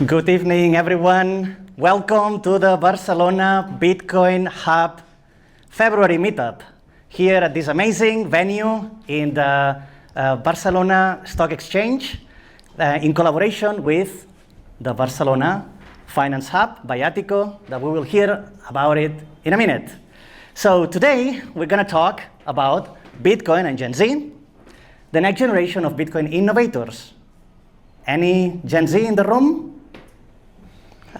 Good evening, everyone. Welcome to the Barcelona Bitcoin Hub February meetup here at this amazing venue in the Barcelona Stock Exchange in collaboration with the Barcelona Finance Hub by Attico, that we will hear about it in a minute. So today we're going to talk about Bitcoin and Gen Z, the next generation of Bitcoin innovators. Any Gen Z in the room?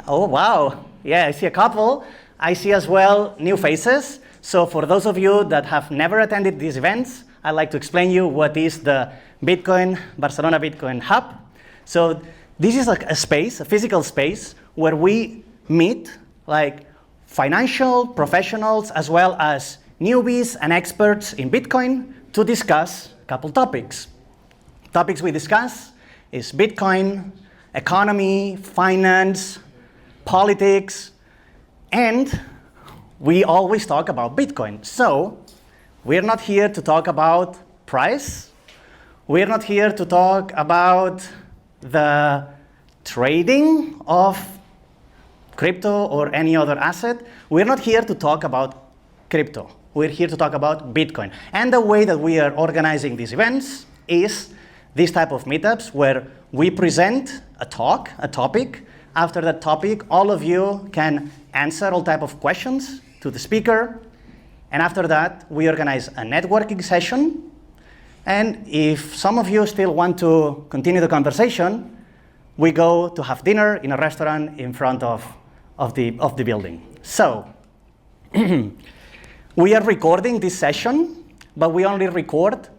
Oh, wow. Yeah, I see a couple. I see as well new faces. So for those of you that have never attended these events, I'd like to explain you what is the Barcelona Bitcoin Hub. So this is like a space, a physical space, where we meet like financial professionals as well as newbies and experts in Bitcoin to discuss a couple topics. Topics we discuss is Bitcoin, economy, finance, politics, and we always talk about Bitcoin. So we're not here to talk about price. We're not here to talk about the trading of crypto or any other asset. We're not here to talk about crypto. We're here to talk about Bitcoin. And the way that we are organizing these events is this type of meetups where we present a topic. After that topic, all of you can answer all type of questions to the speaker. And after that, we organize a networking session. And if some of you still want to continue the conversation, we go to have dinner in a restaurant in front of the building. So we are recording this session, but we only record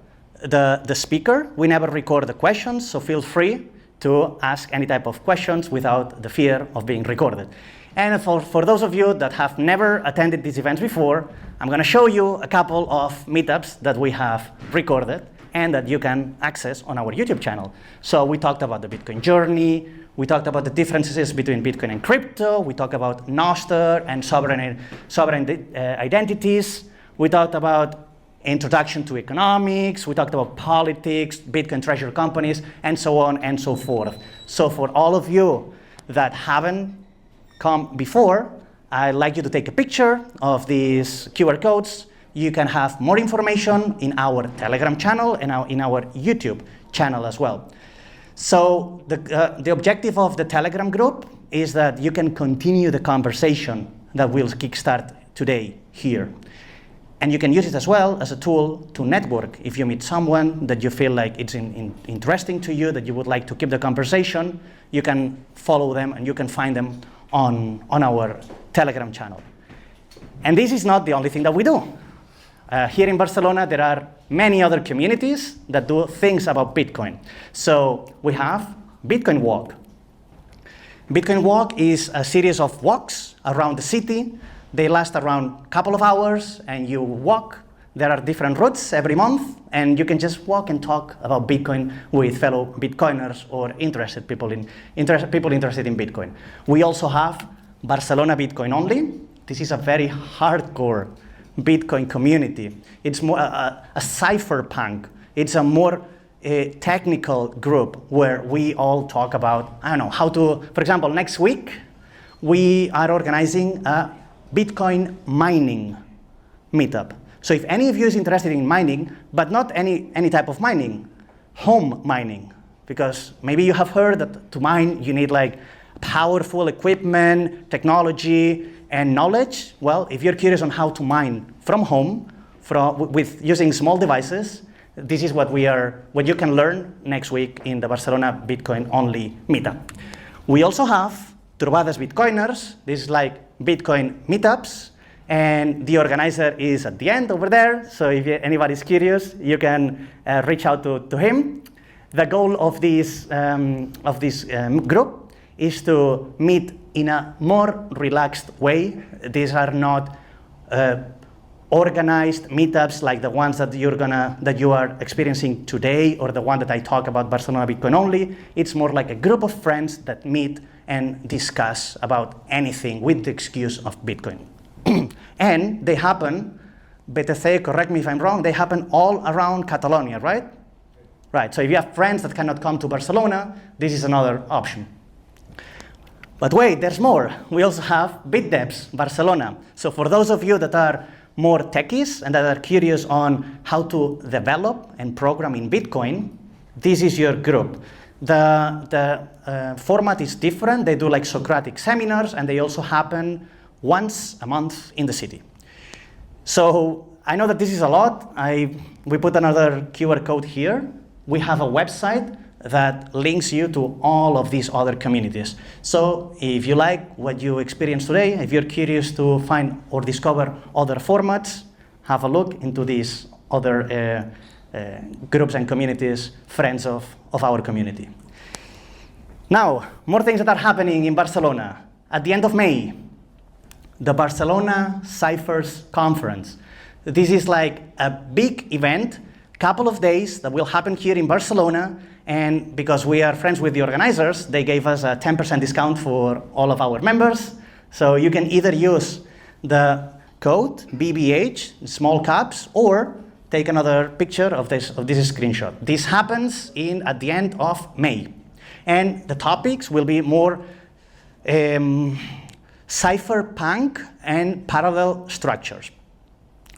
the speaker. We never record the questions, so feel free to ask any type of questions without the fear of being recorded. And for those of you that have never attended these events before, I'm going to show you a couple of meetups that we have recorded and that you can access on our YouTube channel. So we talked about the Bitcoin journey, we talked about the differences between Bitcoin and crypto, we talked about Nostr and sovereign identities, we talked about introduction to economics, we talked about politics, Bitcoin treasury companies, and so on and so forth. So for all of you that haven't come before, I'd like you to take a picture of these QR codes. You can have more information in our Telegram channel and in our YouTube channel as well. So the objective of the Telegram group is that you can continue the conversation that we'll kickstart today here. And you can use it as well as a tool to network. If you meet someone that you feel like it's interesting to you, that you would like to keep the conversation, you can follow them and you can find them on our Telegram channel. And this is not the only thing that we do. Here in Barcelona, there are many other communities that do things about Bitcoin. So we have Bitcoin Walk. Bitcoin Walk is a series of walks around the city. They last around a couple of hours, and you walk. There are different routes every month, and you can just walk and talk about Bitcoin with fellow Bitcoiners or interested people interested in Bitcoin. We also have Barcelona Bitcoin Only. This is a very hardcore Bitcoin community. It's more a cypherpunk. It's a more technical group where we all talk about, I don't know, how to, for example, next week, we are organizing a Bitcoin mining meetup. So if any of you is interested in mining, but not any type of mining, home mining, because maybe you have heard that to mine you need like powerful equipment, technology, and knowledge. Well, if you're curious on how to mine from home, with using small devices, this is what you can learn next week in the Barcelona Bitcoin Only meetup. We also have Trobades Bitcoiners. This is like Bitcoin meetups, and the organizer is at the end over there. So if anybody's curious, you can reach out to him. The goal of this group is to meet in a more relaxed way. These are not organized meetups like the ones that you are experiencing today, or the one that I talk about, Barcelona Bitcoin Only. It's more like a group of friends that meet and discuss about anything with the excuse of Bitcoin. And they happen, BTC, correct me if I'm wrong, they happen all around Catalonia, right? Right, so if you have friends that cannot come to Barcelona, this is another option. But wait, there's more. We also have BitDevs Barcelona. So for those of you that are more techies and that are curious on how to develop and program in Bitcoin, this is your group. The format is different. They do like Socratic seminars, and they also happen once a month in the city. So I know that this is a lot. We put another QR code here. We have a website that links you to all of these other communities. So if you like what you experienced today, if you're curious to find or discover other formats, have a look into these other groups and communities, friends of our community. Now, more things that are happening in Barcelona. At the end of May, the Barcelona Ciphers Conference. This is like a big event, couple of days that will happen here in Barcelona, and because we are friends with the organizers, they gave us a 10% discount for all of our members. So you can either use the code BBH, small caps, or take another picture of this screenshot. This happens at the end of May. And the topics will be more cypherpunk and parallel structures.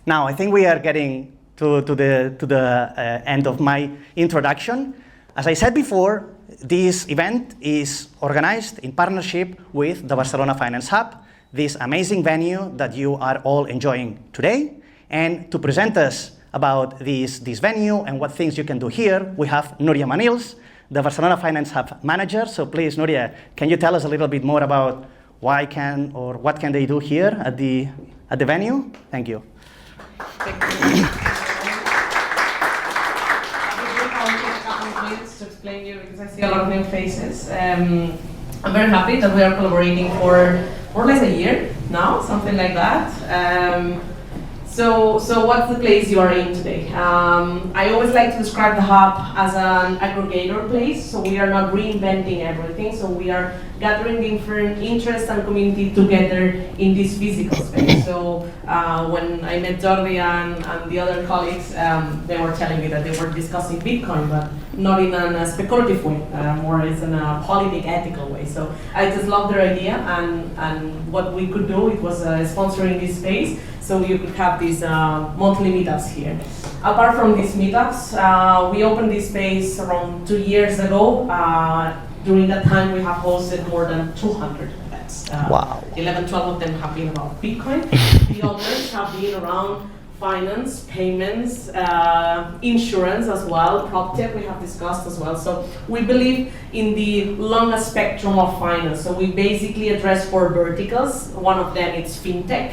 Now, I think we are getting to the end of my introduction. As I said before, this event is organized in partnership with the Barcelona Finance Hub, this amazing venue that you are all enjoying today. And to present us about this venue and what things you can do here, we have Núria Manils, the Barcelona Finance Hub manager. So please, Núria, can you tell us a little bit more about what can they do here at the venue? Thank you. Thank you. To explain you, because I see a lot of new faces. I'm very happy that we are collaborating for more or less a year now, something like that. So what's the place you are in today? I always like to describe the hub as an aggregator place, so we are not reinventing everything, so we are gathering different interests and community together in this physical space. So when I met Jordi and the other colleagues, they were telling me that they were discussing Bitcoin, but not in a speculative way, more as in a politic, ethical way. So I just love their idea, and what we could do, it was sponsoring this space, so you could have these monthly meetups here. Apart from these meetups, we opened this space around 2 years ago. During that time, we have hosted more than 200 events. Wow. 11, 12 of them have been about Bitcoin. The others have been around finance, payments, insurance as well, PropTech we have discussed as well. So we believe in the longer spectrum of finance. So we basically address 4 verticals. One of them is FinTech,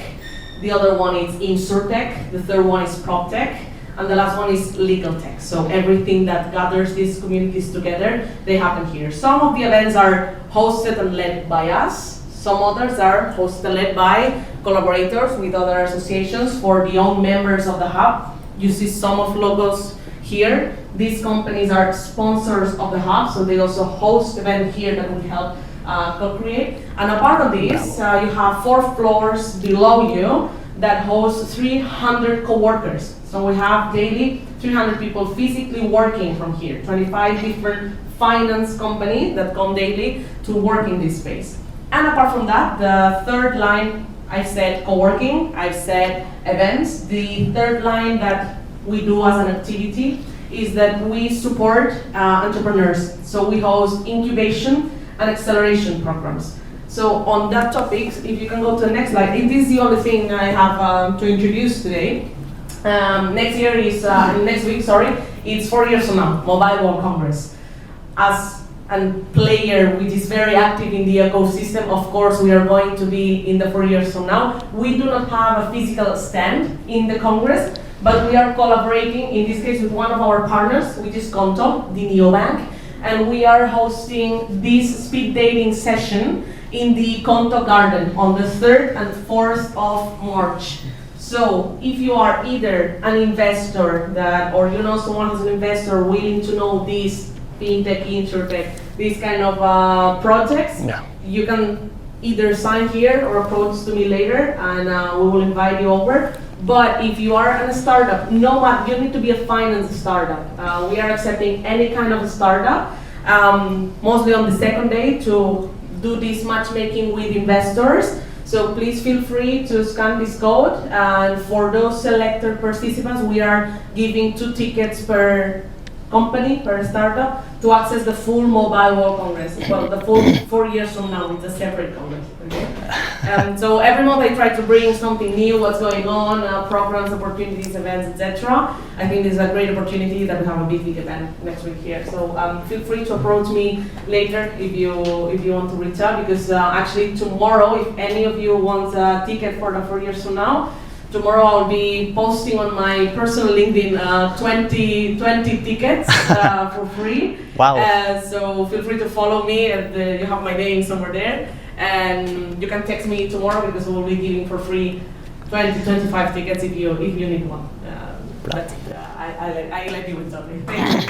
the other one is InsurTech, the third one is PropTech, and the last one is legal tech. So everything that gathers these communities together, they happen here. Some of the events are hosted and led by us. Some others are hosted and led by collaborators with other associations for the own members of the hub. You see some of logos here. These companies are sponsors of the hub, so they also host events here that will help co-create. And a part of this, you have 4 floors below you that host 300 co-workers. So we have daily 300 people physically working from here, 25 different finance companies that come daily to work in this space. And apart from that, the third line, I've said co-working, I've said events. The third line that we do as an activity is that we support entrepreneurs. So we host incubation and acceleration programs. So on that topic, if you can go to the next slide, this is the only thing I have to introduce today. Next week, it's 4 years from now, Mobile World Congress. As a player which is very active in the ecosystem, of course we are going to be in the 4 years from now. We do not have a physical stand in the Congress, but we are collaborating, in this case with one of our partners, which is Conto, the neobank, and we are hosting this speed dating session in the Conto Garden on the 3rd and 4th of March. So if you are either an investor or you know someone who's an investor willing to know these fintech, insurtech, these kind of projects, you can either sign here or approach to me later, and we will invite you over. But if you are a startup, you need to be a finance startup. We are accepting any kind of a startup, mostly on the second day to do this matchmaking with investors. So please feel free to scan this code, and for those selected participants, we are giving 2 tickets per company, per startup, to access the full Mobile World Congress. Well, the full 4 years from now, it's a separate congress. Okay? So every month I try to bring something new, what's going on, programs, opportunities, events, etc. I think this is a great opportunity that we have a big event next week here. So feel free to approach me later if you want to reach out, because actually tomorrow, if any of you want a ticket for the 4 years from now, tomorrow I'll be posting on my personal LinkedIn 20 tickets for free. Wow. So feel free to follow me, and you have my name somewhere there. And you can text me tomorrow, because we'll be giving for free 25 tickets if you need one. But I let you with something. Thank you.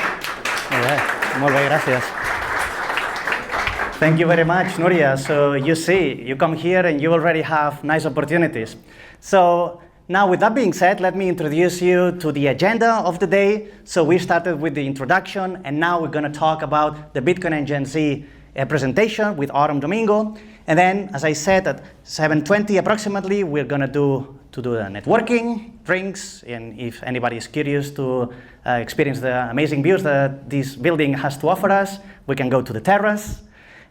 All right. Molt bé, gracias. Thank you very much, Nuria. So you see, you come here and you already have nice opportunities. So now, with that being said, let me introduce you to the agenda of the day. So we started with the introduction, and now we're going to talk about the Bitcoin and Gen Z presentation with Autumn Domingo. And then, as I said, at 7:20 approximately, we're going to do the networking, drinks, and if anybody is curious to experience the amazing views that this building has to offer us, we can go to the terrace.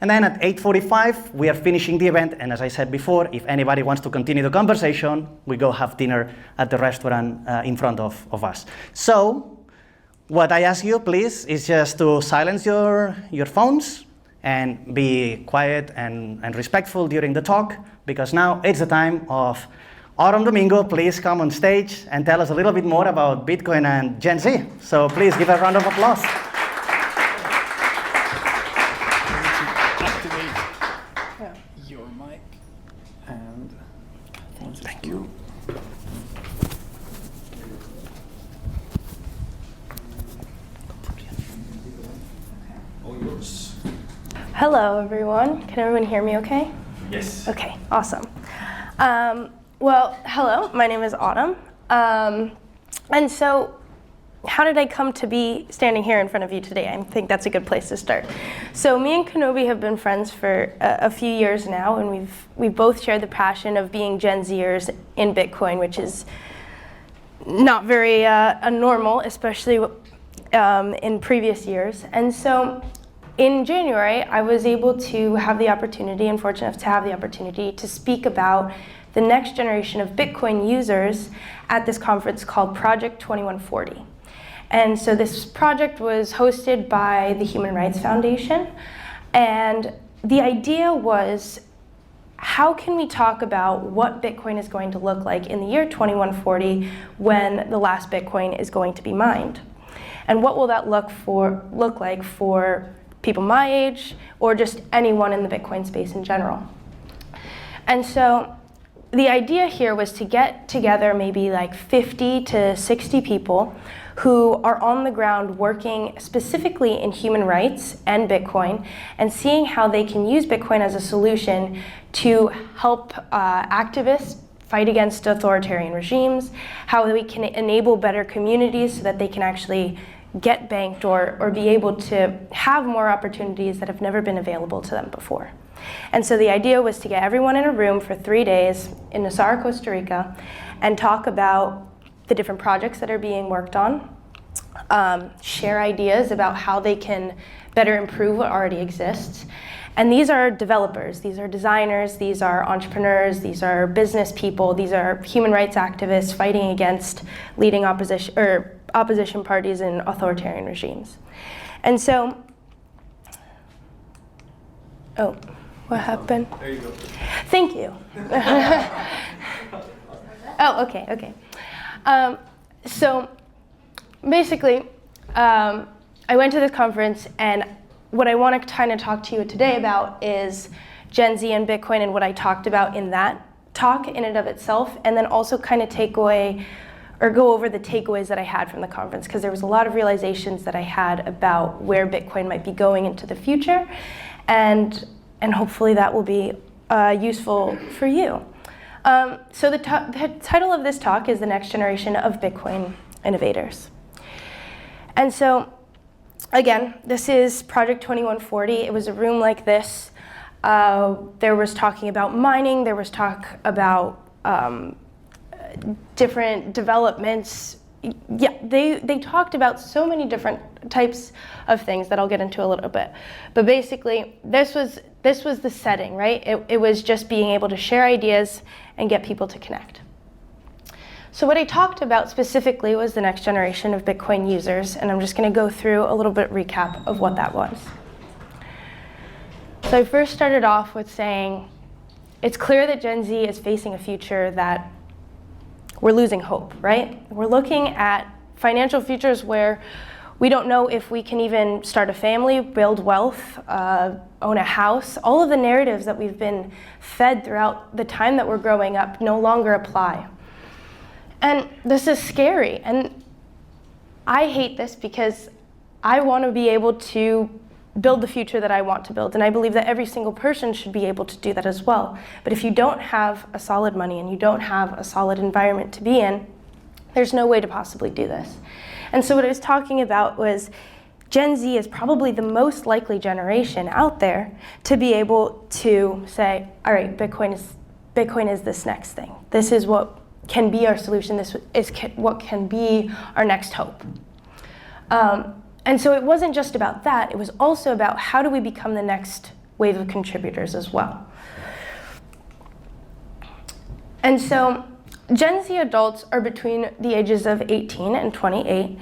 And then at 8:45, we are finishing the event, and as I said before, if anybody wants to continue the conversation, we go have dinner at the restaurant in front of us. So, what I ask you, please, is just to silence your phones and be quiet and respectful during the talk, because now it's the time of Autumn Domingo. Please come on stage and tell us a little bit more about Bitcoin and Gen Z. So please give a round of applause. Your mic, and thank you. All yours. Hello, everyone. Can everyone hear me okay? Yes. Okay, awesome. Well, hello, my name is Autumn. And so, how did I come to be standing here in front of you today? I think that's a good place to start. So me and Kenobi have been friends for a few years now, and we've both shared the passion of being Gen Zers in Bitcoin, which is not very normal, especially in previous years. And so in January, I was able to have the opportunity, and fortunate enough to have the opportunity, to speak about the next generation of Bitcoin users at this conference called Project 2140. And so this project was hosted by the Human Rights Foundation, and the idea was, how can we talk about what Bitcoin is going to look like in the year 2140 when the last Bitcoin is going to be mined? And what will that look like for people my age, or just anyone in the Bitcoin space in general? And so the idea here was to get together maybe like 50 to 60 people who are on the ground working specifically in human rights and Bitcoin, and seeing how they can use Bitcoin as a solution to help activists fight against authoritarian regimes, how we can enable better communities so that they can actually get banked or be able to have more opportunities that have never been available to them before. And so the idea was to get everyone in a room for 3 days in Nassau, Costa Rica, and talk about the different projects that are being worked on, share ideas about how they can better improve what already exists. And these are developers, these are designers, these are entrepreneurs, these are business people, these are human rights activists fighting against leading opposition parties and authoritarian regimes. And so, oh, what happened? There you go. Thank you. Oh, okay. So basically, I went to this conference, and what I want to kind of talk to you today about is Gen Z and Bitcoin, and what I talked about in that talk in and of itself, and then also kind of go over the takeaways that I had from the conference, because there was a lot of realizations that I had about where Bitcoin might be going into the future, and hopefully that will be useful for you. So the title of this talk is The Next Generation of Bitcoin Innovators. And so, again, this is Project 2140. It was a room like this There was talking about mining. There was talk about different developments. Yeah, they talked about so many different types of things that I'll get into a little bit. But basically, this was the setting, right? It was just being able to share ideas and get people to connect. So what I talked about specifically was the next generation of Bitcoin users, and I'm just going to go through a little bit recap of what that was. So I first started off with saying, it's clear that Gen Z is facing a future that we're losing hope, right? We're looking at financial futures where we don't know if we can even start a family, build wealth, own a house. All of the narratives that we've been fed throughout the time that we're growing up no longer apply. And this is scary. And I hate this because I want to be able to build the future that I want to build. And I believe that every single person should be able to do that as well. But if you don't have a solid money and you don't have a solid environment to be in, there's no way to possibly do this. And so what I was talking about was Gen Z is probably the most likely generation out there to be able to say, all right, Bitcoin is this next thing. This is what can be our solution. This is what can be our next hope. And so it wasn't just about that. It was also about how do we become the next wave of contributors as well. And so Gen Z adults are between the ages of 18 and 28.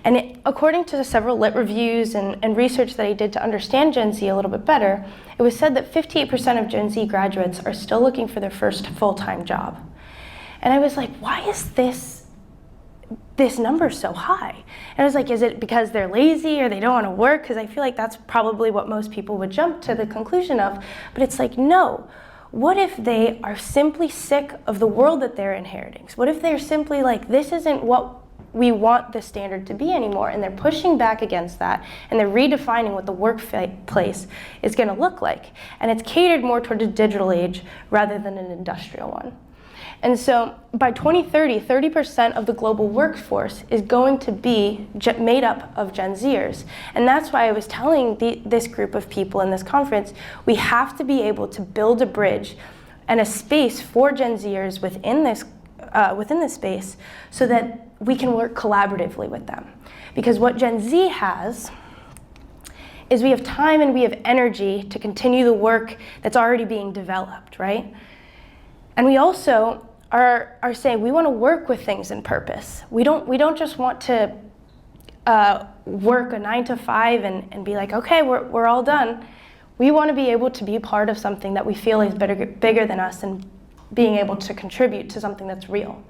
And according to several lit reviews and research that I did to understand Gen Z a little bit better, it was said that 58% of Gen Z graduates are still looking for their first full-time job. And I was like, why is this number so high? And I was like, is it because they're lazy or they don't want to work? Because I feel like that's probably what most people would jump to the conclusion of. But it's like, no. What if they are simply sick of the world that they're inheriting? What if they're simply like, this isn't what we want the standard to be anymore, and they're pushing back against that, and they're redefining what the workplace is going to look like. And it's catered more toward a digital age rather than an industrial one. And so by 2030, 30% of the global workforce is going to be made up of Gen Zers. And that's why I was telling this group of people in this conference, we have to be able to build a bridge and a space for Gen Zers within this space so that we can work collaboratively with them. Because what Gen Z has is we have time and we have energy to continue the work that's already being developed, right? And we also are saying we want to work with things in purpose. We don't just want to work a 9 to 5 and be like, okay, we're all done. We want to be able to be part of something that we feel is bigger than us and being able to contribute to something that's real.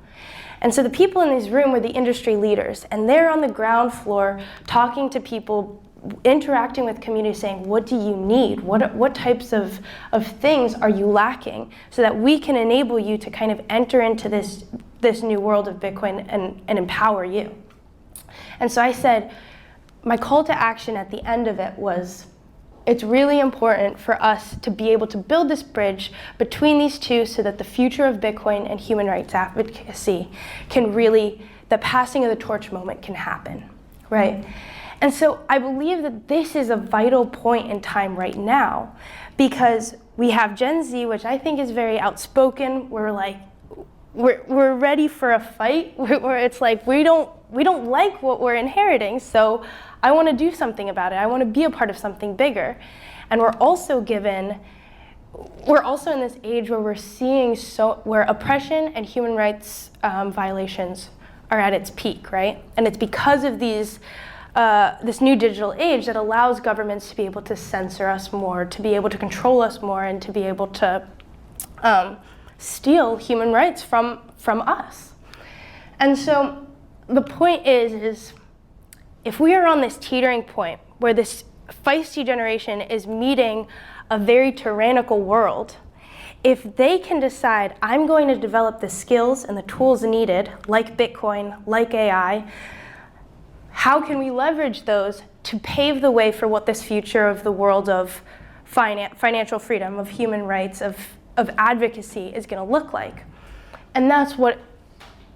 And so the people in this room were the industry leaders, and they're on the ground floor talking to people, interacting with community, saying, what do you need? What types of things are you lacking so that we can enable you to kind of enter into this new world of Bitcoin and empower you? And so I said, my call to action at the end of it was, it's really important for us to be able to build this bridge between these two so that the future of Bitcoin and human rights advocacy can really, the passing of the torch moment can happen, right? And so I believe that this is a vital point in time right now because we have Gen Z, which I think is very outspoken. We're ready for a fight where it's like, we don't like what we're inheriting, so I want to do something about it. I want to be a part of something bigger. And we're also in this age where we're seeing where oppression and human rights violations are at its peak, right? And it's because of this new digital age that allows governments to be able to censor us more, to be able to control us more, and to be able to steal human rights from us. And so the point is if we are on this teetering point where this feisty generation is meeting a very tyrannical world, if they can decide, I'm going to develop the skills and the tools needed, like Bitcoin, like AI, how can we leverage those to pave the way for what this future of the world of financial freedom, of human rights, of advocacy is going to look like? And that's what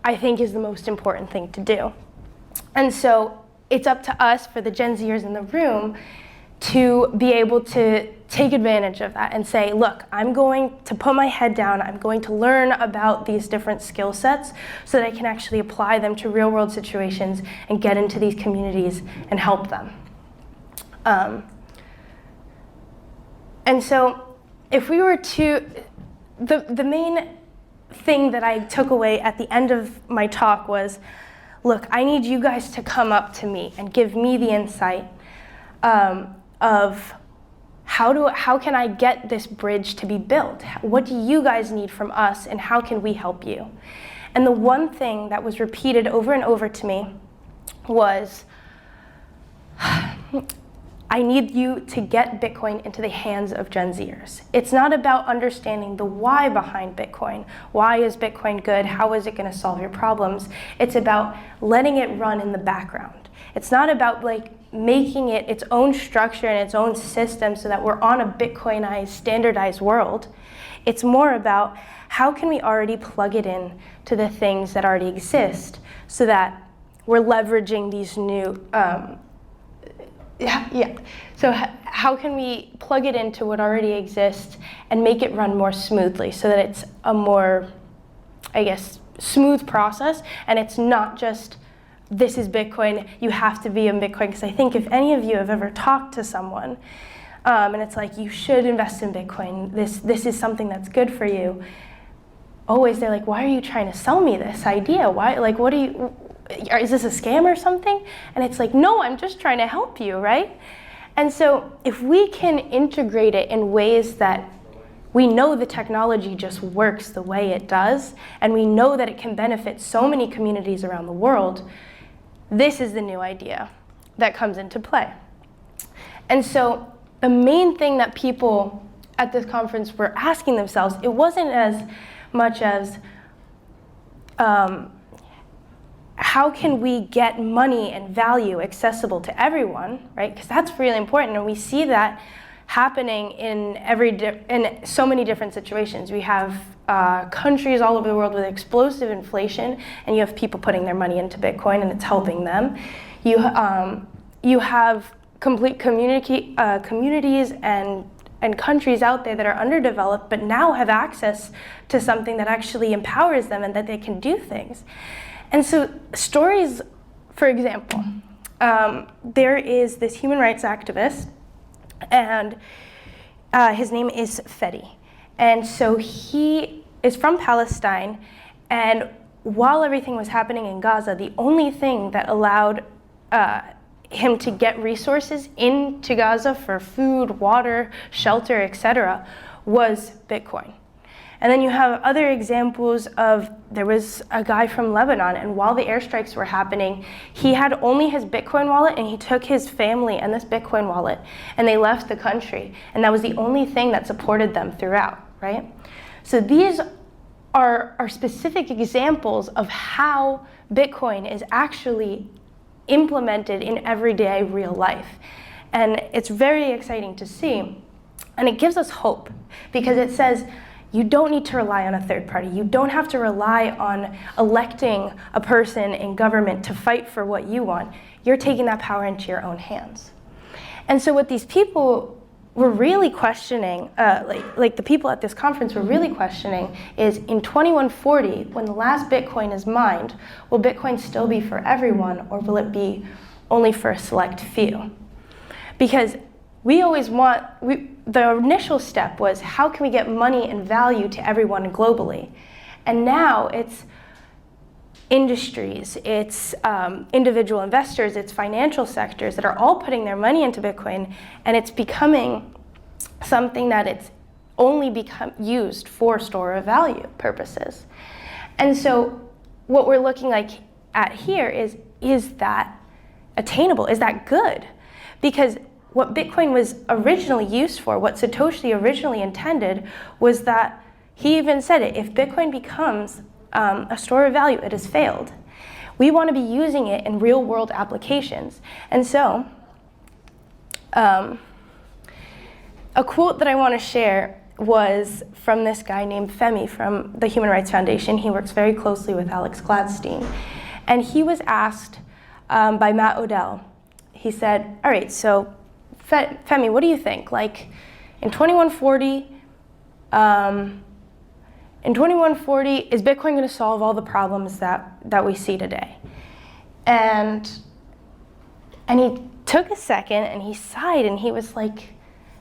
I think is the most important thing to do. And so it's up to us, for the Gen Zers in the room, to be able to take advantage of that and say, look, I'm going to put my head down, I'm going to learn about these different skill sets so that I can actually apply them to real world situations and get into these communities and help them. And so if we were to, the main thing that I took away at the end of my talk was, look, I need you guys to come up to me and give me the insight of how can I get this bridge to be built? What do you guys need from us, and how can we help you? And the one thing that was repeated over and over to me was, I need you to get Bitcoin into the hands of Gen Zers. It's not about understanding the why behind Bitcoin. Why is Bitcoin good? How is it going to solve your problems? It's about letting it run in the background. It's not about like making it its own structure and its own system so that we're on a Bitcoinized, standardized world. It's more about how can we already plug it in to the things that already exist so that we're leveraging these new So how can we plug it into what already exists and make it run more smoothly so that it's a more, I guess, smooth process, and it's not just, this is Bitcoin, you have to be in Bitcoin. Because I think if any of you have ever talked to someone and it's like, you should invest in Bitcoin, this is something that's good for you, always they're like, why are you trying to sell me this idea? Why, like, what do you, is this a scam or something? And it's like, no, I'm just trying to help you, right? And so if we can integrate it in ways that we know the technology just works the way it does, and we know that it can benefit so many communities around the world, this is the new idea that comes into play. And so the main thing that people at this conference were asking themselves, it wasn't as much as, how can we get money and value accessible to everyone, right? Because that's really important, and we see that happening in in so many different situations. We have countries all over the world with explosive inflation, and you have people putting their money into Bitcoin, and it's helping them. You have complete communities and countries out there that are underdeveloped, but now have access to something that actually empowers them and that they can do things. And so stories, for example, there is this human rights activist, and his name is Fedi. And so he is from Palestine, and while everything was happening in Gaza, the only thing that allowed him to get resources into Gaza for food, water, shelter, etc., was Bitcoin. And then you have other examples of, there was a guy from Lebanon, and while the airstrikes were happening, he had only his Bitcoin wallet, and he took his family and this Bitcoin wallet, and they left the country. And that was the only thing that supported them throughout, right? So these are specific examples of how Bitcoin is actually implemented in everyday real life. And it's very exciting to see. And it gives us hope, because it says, you don't need to rely on a third party. You don't have to rely on electing a person in government to fight for what you want. You're taking that power into your own hands. And so what these people were really questioning, like the people at this conference were really questioning, is in 2140, when the last Bitcoin is mined, will Bitcoin still be for everyone, or will it be only for a select few? Because we always want, the initial step was, how can we get money and value to everyone globally? And now it's industries, it's individual investors, it's financial sectors that are all putting their money into Bitcoin, and it's becoming something that it's only become used for store of value purposes. And so what we're looking at here is that attainable? Is that good? Because what Bitcoin was originally used for, what Satoshi originally intended, was that he even said it, if Bitcoin becomes a store of value, it has failed. We want to be using it in real world applications. And so, a quote that I want to share was from this guy named Femi from the Human Rights Foundation. He works very closely with Alex Gladstein. And he was asked by Matt Odell, he said, all right, so Femi, what do you think? Like, In 2140, is Bitcoin going to solve all the problems that we see today? And he took a second and he sighed and he was like,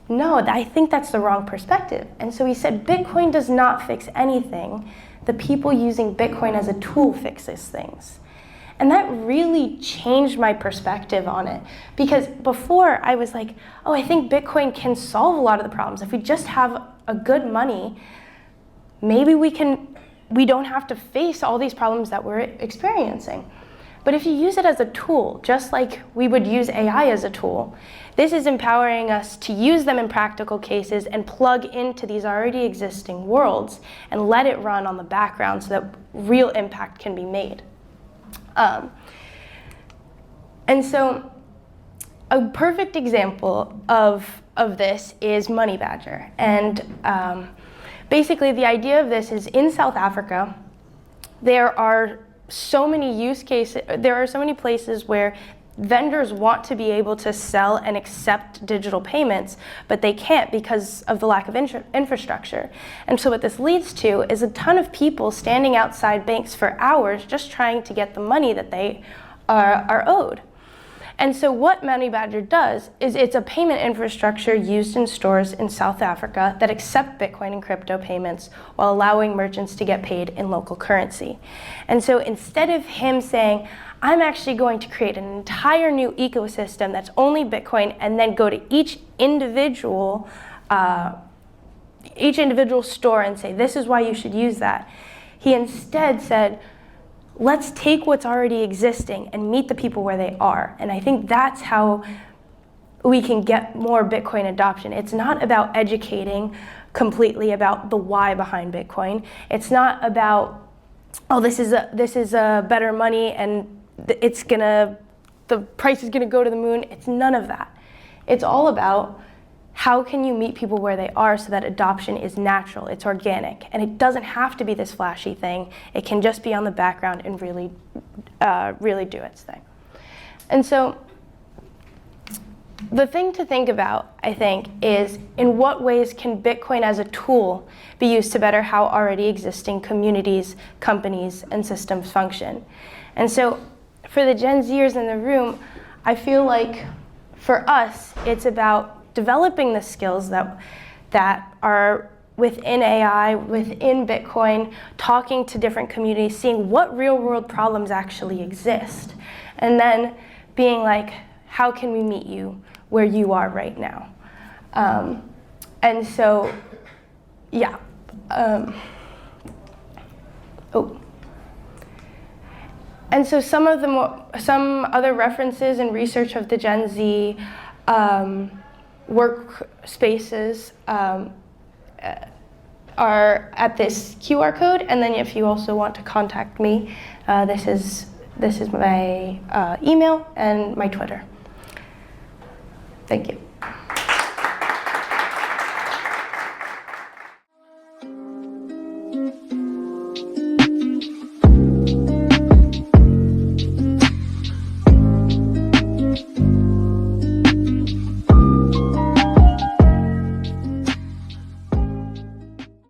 no, I think that's the wrong perspective. And so he said, Bitcoin does not fix anything. The people using Bitcoin as a tool fixes things. And that really changed my perspective on it. Because before I was like, oh, I think Bitcoin can solve a lot of the problems. If we just have a good money, maybe we don't have to face all these problems that we're experiencing. But if you use it as a tool, just like we would use AI as a tool, this is empowering us to use them in practical cases and plug into these already existing worlds and let it run on the background so that real impact can be made. And so a perfect example of this is Money Badger. And basically the idea of this is in South Africa, there are so many use cases, there are so many places where vendors want to be able to sell and accept digital payments, but they can't because of the lack of infrastructure. And so what this leads to is a ton of people standing outside banks for hours just trying to get the money that they are owed. And so what Money Badger does is it's a payment infrastructure used in stores in South Africa that accept Bitcoin and crypto payments while allowing merchants to get paid in local currency. And so instead of him saying, I'm actually going to create an entire new ecosystem that's only Bitcoin and then go to each individual store and say, this is why you should use that. He instead said, let's take what's already existing and meet the people where they are. And I think that's how we can get more Bitcoin adoption. It's not about educating completely about the why behind Bitcoin. It's not about, oh, this is a better money and the price is gonna go to the moon. It's none of that. It's all about how can you meet people where they are so that adoption is natural, it's organic, and it doesn't have to be this flashy thing. It can just be on the background and really do its thing. And so the thing to think about, I think, is in what ways can Bitcoin as a tool be used to better how already existing communities, companies, and systems function? And so for the Gen Zers in the room, I feel like for us, it's about developing the skills that are within AI, within Bitcoin, talking to different communities, seeing what real world problems actually exist, and then being like, how can we meet you where you are right now? And so, yeah. And so some other references and research of the Gen Z workspaces are at this QR code, and then if you also want to contact me, this is my email and my Twitter. Thank you.